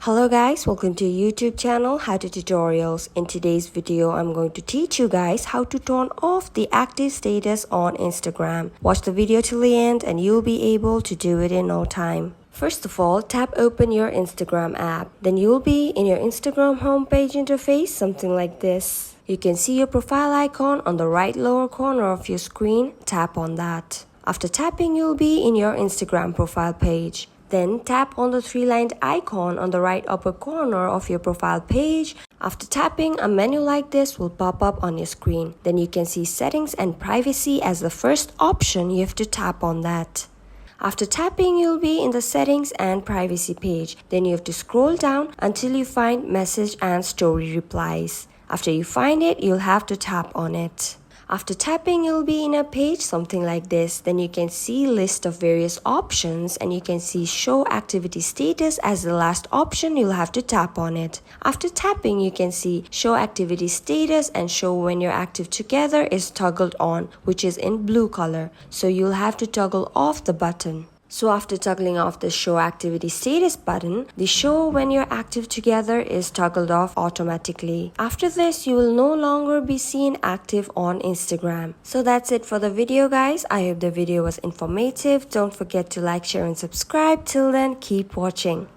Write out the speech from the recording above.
Hello guys, welcome to YouTube channel How to Tutorials. In today's video, I'm going to teach you guys how to turn off the active status on Instagram. Watch the video till the end and you'll be able to do it in no time. First of all, tap open your Instagram app. Then you'll be in your Instagram homepage interface, something like this. You can see your profile icon on the right lower corner of your screen. Tap on that. After tapping, you'll be in your Instagram profile page. Then tap on the three-lined icon on the right upper corner of your profile page. After tapping, a menu like this will pop up on your screen. Then you can see settings and privacy as the first option. You have to tap on that. After tapping, you'll be in the settings and privacy page. Then you have to scroll down until you find message and story replies. After you find it, you'll have to tap on it. After tapping, you'll be in a page something like this. Then you can see list of various options and you can see show activity status as the last option. You'll have to tap on it. After tapping, you can see show activity status and show when you're active together is toggled on, which is in blue color. So you'll have to toggle off the button. So after toggling off the show activity status button, the show when you're active together is toggled off automatically. After this, you will no longer be seen active on Instagram. So that's it for the video guys. I hope the video was informative. Don't forget to like, share and subscribe. Till then, keep watching.